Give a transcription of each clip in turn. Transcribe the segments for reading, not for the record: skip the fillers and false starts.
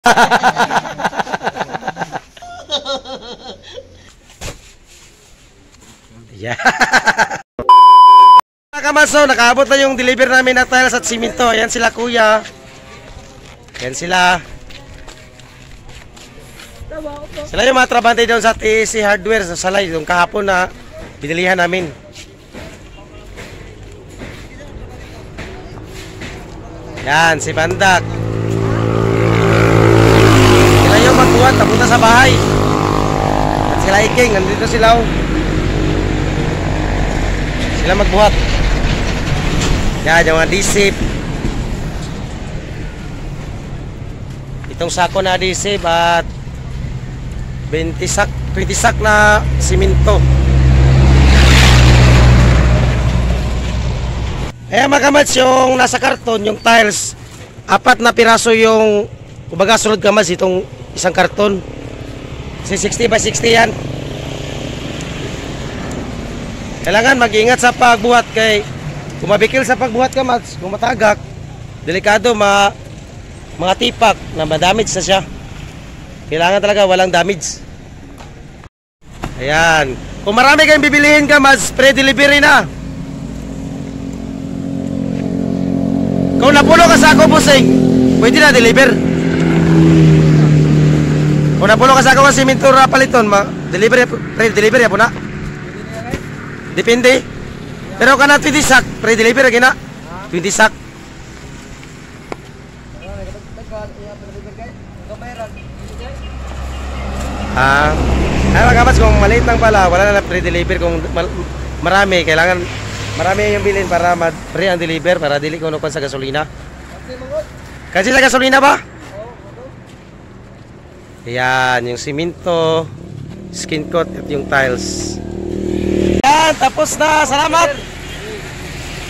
Yeah. Mga kamaso, nakaabot na yung deliver namin na tiles at simento. Ayan sila kuya. Ayan sila. Sila yung mga trabante doon sa TSC Hardware sa Salay. Yung kahapon na binilihan namin. Yan, si Bandak. Sila yung magbuhat, tapunta sa bahay. At sila Iking, nandito sila. Sila magbuhat. Yan, yung mga disip. Itong sako na disip at 20 sak na simento. Mga kamats, yung nasa karton, yung tiles, 4 na piraso yung kumbaga sunod kamats itong isang karton. Kasi 60 by 60 yan. Kailangan mag-ingat sa pagbuhat kay kung mabikil sa pagbuhat kamats, kung matagak, delikado mga tipak na ma-damage na siya. Kailangan talaga walang damage. Ayan. Kung marami kayong bibilihin ka, mas pre-delivery na. Kung napuno ka sa ako, busing, pwede na deliver. Kung napuno ka sa ako, simentura paliton, pre-delivery po na. Depende. Pero ka na 20 sak, pre-delivery na. 20 sak. Ay mga kamats, kung maliit lang pala, wala na pre-deliver. Kung marami, kailangan marami yung bilhin para pre ang deliver, para dili ko nukuan sa gasolina. Kasi sa gasolina ba? Ayan, yung simento, skin coat at yung tiles. Ayan, tapos na. Salamat.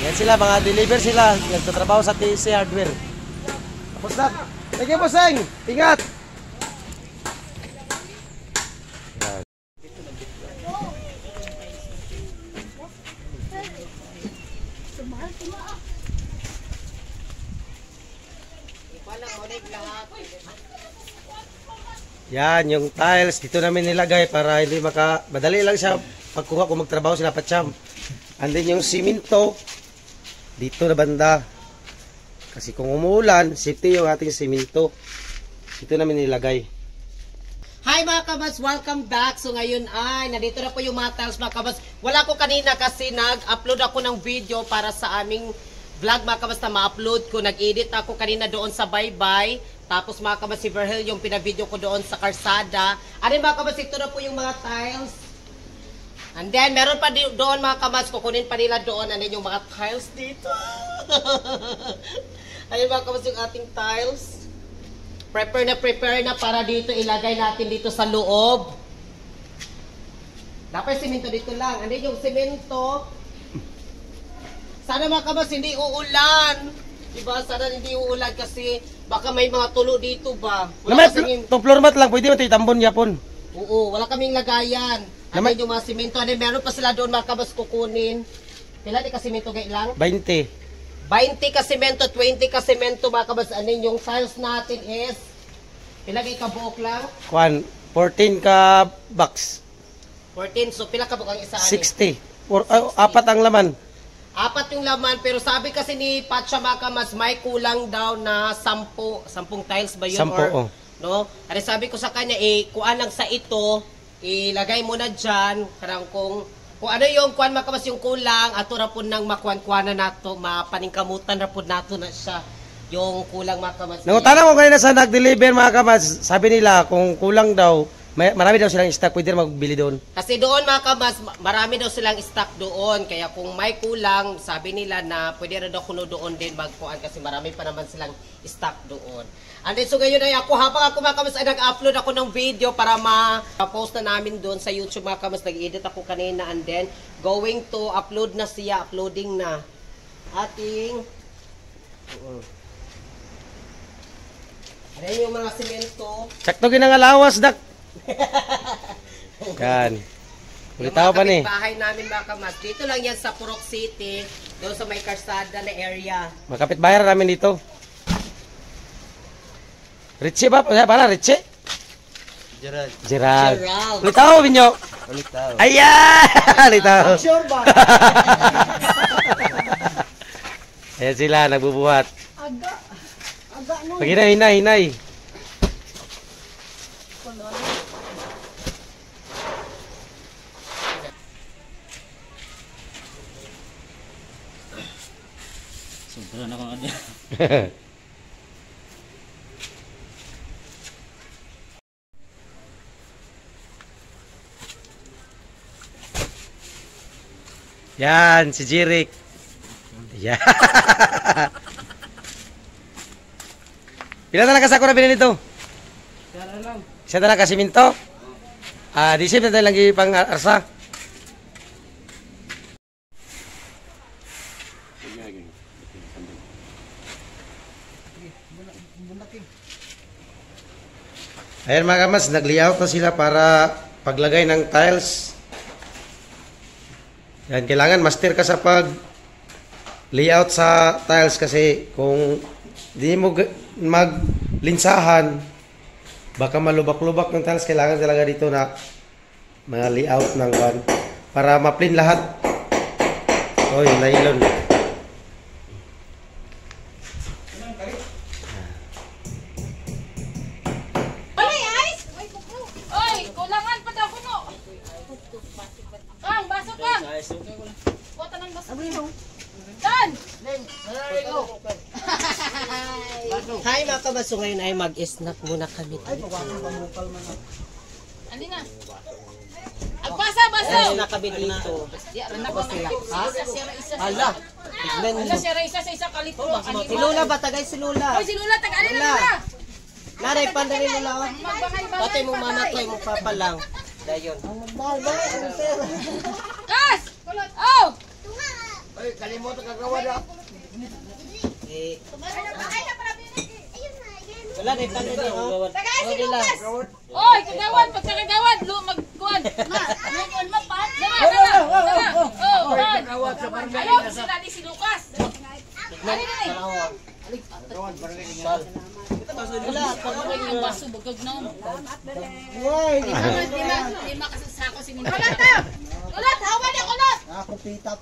Yan sila, mga deliver sila. Nagtatrabaho sa TSC Hardware. Tapos na. Thank you, bossing. Ingat. Yan, yung tiles dito namin nilagay para hindi madali lang siya pagkuha kung magtrabaho sila patsyam. And then yung simento dito na banda. Kasi kung umuulan, safety yung ating simento. Dito namin nilagay. Hi mga kabas, welcome back. So ngayon ay nandito na po yung mga tiles mga kabas. Wala ko kanina kasi nag-upload ako ng video para sa aming vlog mga kabas na ma-upload ko. Nag-edit ako kanina doon sa Bye-Bye. Tapos mga kabas, si Verhel yung pinavideo ko doon sa Karsada. Ano mga kabas, ito na po yung mga tiles. And then meron pa doon mga kabas, kukunin pa nila doon. Ano yung mga tiles dito. Ayun mga kabas yung ating tiles. Prepare na para dito ilagay natin dito sa loob. Dapat simento dito lang. Ano yung simento? Sana mga kabas hindi uulan. Diba? Sana hindi uulan kasi baka may mga tulo dito ba. Itong floor mat lang, pwede mo ito itambon yapon. Oo, wala kaming lagayan. Ano yung mga simento. Ano, meron pa sila doon mga kabas kukunin. Kailan ka simento lang? 20. 20 ka simento, 20 ka simento mga kabas. Ano yung tiles natin is pilagay ka buok lang? 14 ka box. 14, so pila ka buok ang isa? 60. 4 ang laman. 4 yung laman, pero sabi kasi ni Pacha Makamas, may kulang daw na 10 tiles ba yun? 10, oh. No? Ari sabi ko sa kanya, kuan lang sa ito, ilagay mo na dyan, karang kung ano yung kuan Makamas yung kulang, ato na po nang makuan-kuanan nato, mapaningkamutan na po nato na siya, yung kulang Makamas. Nangutanong ko kanina sa nag-deliver Makamas, sabi nila kung kulang daw, marami daw silang stock, pwede magbili doon. Kasi doon mga kabas, marami daw silang stock doon. Kaya kung may kulang, sabi nila na pwede rin daw kuno doon din magkuhan kasi marami pa naman silang stock doon. And then, so ngayon ay ako, habang ako mga kabas ay nag-upload ako ng video para ma-post na namin doon sa YouTube mga kabas. Nag-edit ako kanina and then going to upload na siya, uploading na ating ano yung mga simento. Sakto ginangalawas, dak. Kan. Ulitaw pa ni. Bahay namin mga kamas. Dito lang yan sa Purok City, doon sa may Karsada na area. Makapit bahay namin dito. Richie ba? Para Richie? Gerald. Gerald. Gerald. Litaw, Binyo. Ulit tao. Ayan! Litaw. Sure ba? Ayan sila, nagbubuhat. Aga. Aga no. Pag hinay. Sobra na kung ano. Yan, si Jirik. Yan. Pila talaga sa ako na binili ito? Siya talaga si Minto? Di siya na tayo lang pang arsa. Ayan mga kamas, nag-layout na sila para paglagay ng tiles. Yan, kailangan master ka sa pag-layout sa tiles kasi kung di mo maglinsahan, baka malubak-lubak ng tiles. Kailangan talaga dito na mga layout ng van para ma-plain lahat. Oy, nylon. Oy, kulangan pa daw kuno. Kang, baso kang. Kuha ng baso. Dan! Hi mga kabaso, ngayon ay mag-snack muna kami dito. Andi na. Agpasa, baso. Snack kami dito. Tapos sila. Ha? Hala. Tignan Ala, mo. siya isa sa isa kalito ba? Si Lula ba? Tagay si Lula. Oy, si Lula, tag-alin na Lula. Lula. Naray, pandali Lula. Magbangay-bangay. Patay mo mamatay mo papalang. Dayon. Kas! Oh! Eh. Wala rin pandali. Tagay si Lula. Lucas. Oy, kagawad, pag kagawad, magkuhan. Ngayon mapan. Dama. Oh, pan. Ayaw, sila ni si Lucas. Ali na ni. Wala. Pagkawin ang baso, bagag na. Uy. Di makasasako si Minto. Kulot, hawa niya, kulot.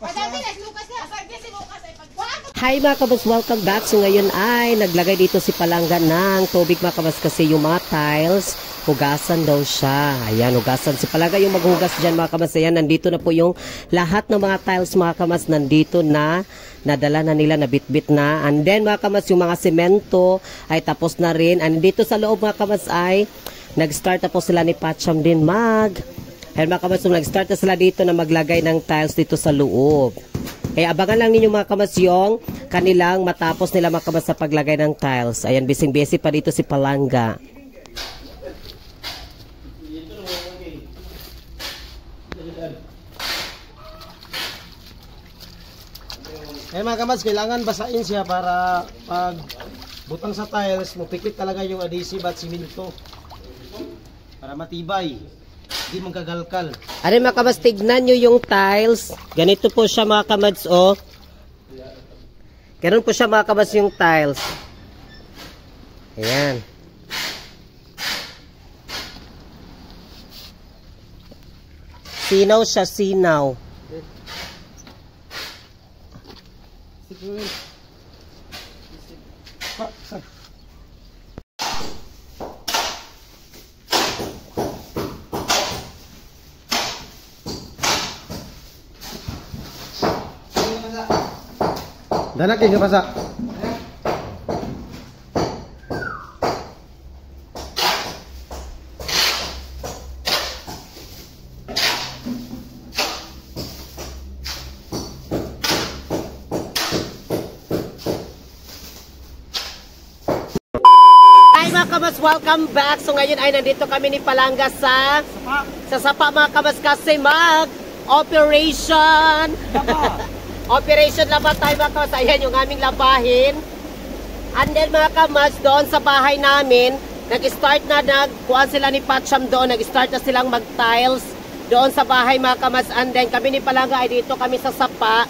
Pagdating na si Lucas na. Pagdating si Lucas ay pagkuhan. Hi mga kabas, welcome back. So ngayon ay naglagay dito si Palangga ng tubig mga kabas kasi yung mga tiles, hugasan daw siya. Ayan, hugasan si Palangga yung maghugas dyan mga kabas. Ayan, nandito na po yung lahat ng mga tiles mga kabas, nandito na. Nadala na nila, nabitbit na. And then mga kabas, yung mga semento ay tapos na rin. And dito sa loob mga kabas ay nag-start na po sila ni Patcham din Ayan mga kabas, so nag-start na sila dito na maglagay ng tiles dito sa loob. Kaya abangan lang ninyo mga kabas yung kanilang matapos nila mga kabas sa paglagay ng tiles. Ayan, busy-busy pa dito si Palangga. Ayan mga kabas, kailangan basain siya para pag butang sa tiles, mapikit talaga yung adhesive at siminto. Para matibay. Hindi magkagalkal. Ano mga kabas, tignan nyo yung tiles. Ganito po siya mga kabas, oh. Ganun po siya mga kabas yung tiles. Ayan. Sinaw siya, sinaw. Danak yung kapasa. Hi mga kabas, welcome back. So ngayon ay nandito kami ni Palangga sa Sapa mga kabas kasi mag-operation. Operation laban tayo mga kabas. Ayan yung aming labahin. And then mga kabas, doon sa bahay namin, nag-start na nagkuhan sila ni Patcham doon. Nag-start na silang mag-tiles doon sa bahay mga kabas. And then kami ni Palangga ay dito kami sa Sapa.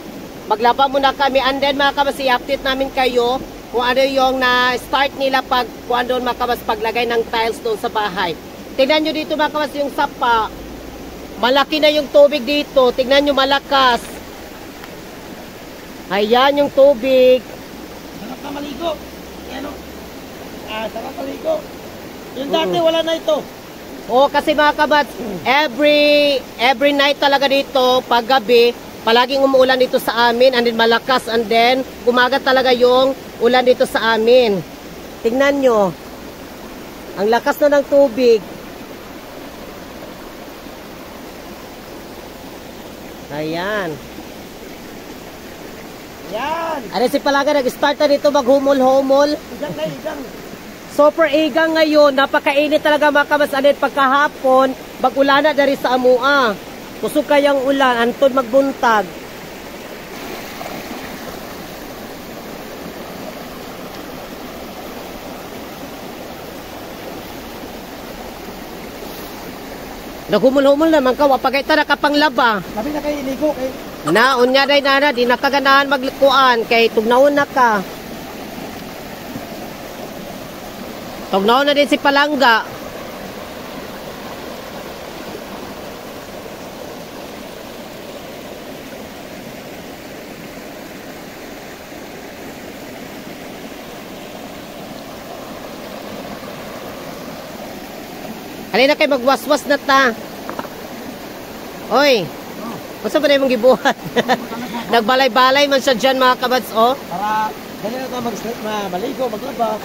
Maglaba muna kami. And then mga kabas, i-update namin kayo kung ano yung na-start nila kung ano mga kamas paglagay ng tiles doon sa bahay. Tingnan nyo dito mga kamas yung sapa. Malaki na yung tubig dito. Tingnan nyo malakas. Ayan yung tubig. Sarap na maligo. Ano? Sarap maligo. Yung dati wala na ito. Oo, kasi mga kabats, every night talaga dito, pag gabi, palaging umuulan dito sa amin, and then malakas, and then gumagat talaga yung ulan dito sa amin. Tingnan nyo. Ang lakas na ng tubig. Ayan. Yan. Ano si Palaga, nag-start na dito maghumol-humol. Igang na, igang. Super igang ngayon, napakainit talaga mga kabats, and then pagkahapon, mag-ulana dari sa amua. Kusog kayang ulan, antod magbuntag. Naghumol-humol naman ka, wapagay ta nakapanglaba. Sabi na kayo iligo. Naon niya day nana, di nakaganahan maglikuan, kay tugnawon na ka. Tugnawon na din si Palangga. Halina kayo magwaswas na ta. Oy. Basta ba na yung gibuhat? Nagbalay-balay man siya dyan mga kabads, oh. Para dali na ito maligo, maglaba.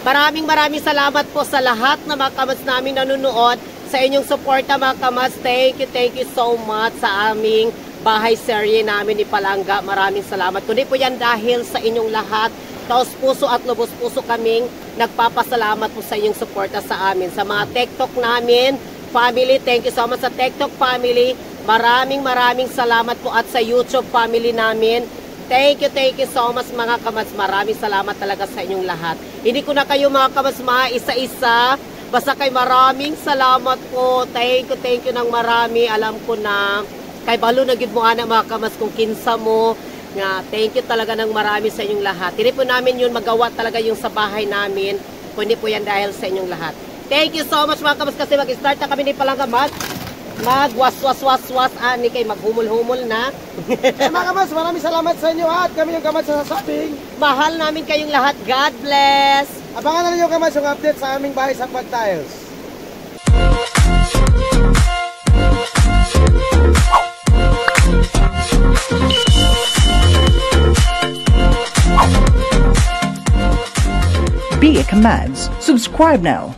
Maraming salamat po sa lahat na mga kabads namin nanonood. Sa inyong suporta mga kabads. Thank you so much sa aming bahay serye namin ni Palangga. Maraming salamat. Kundi po yan dahil sa inyong lahat. Taos puso at lubos puso kaming nagpapasalamat po sa inyong suporta sa amin. Sa mga TikTok namin, family, thank you so much sa TikTok family. Maraming salamat po at sa YouTube family namin. Thank you so much mga kamads. Maraming salamat talaga sa inyong lahat. Hindi ko na kayo mga kamads isa-isa. Basta kay maraming salamat po. Thank you ng marami. Alam ko na kay balo na gid mo ana mga kamads kung kinsa mo. Nga, thank you talaga ng marami sa inyong lahat. Hindi po namin yun magawa talaga yung sa bahay namin. Kundi po yan dahil sa inyong lahat. Thank you so much mga kamads kasi mag-start na kami ni Palangga magwas-was-was-was ani kay maghumol-humol na. Mga kamads, maraming salamat sa inyo at kami yung kamads sa sasabing. Mahal namin kayong lahat. God bless! Abangan na ninyo kamads yung update sa aming bahay sa Tiles. Be a Kamads. Subscribe now.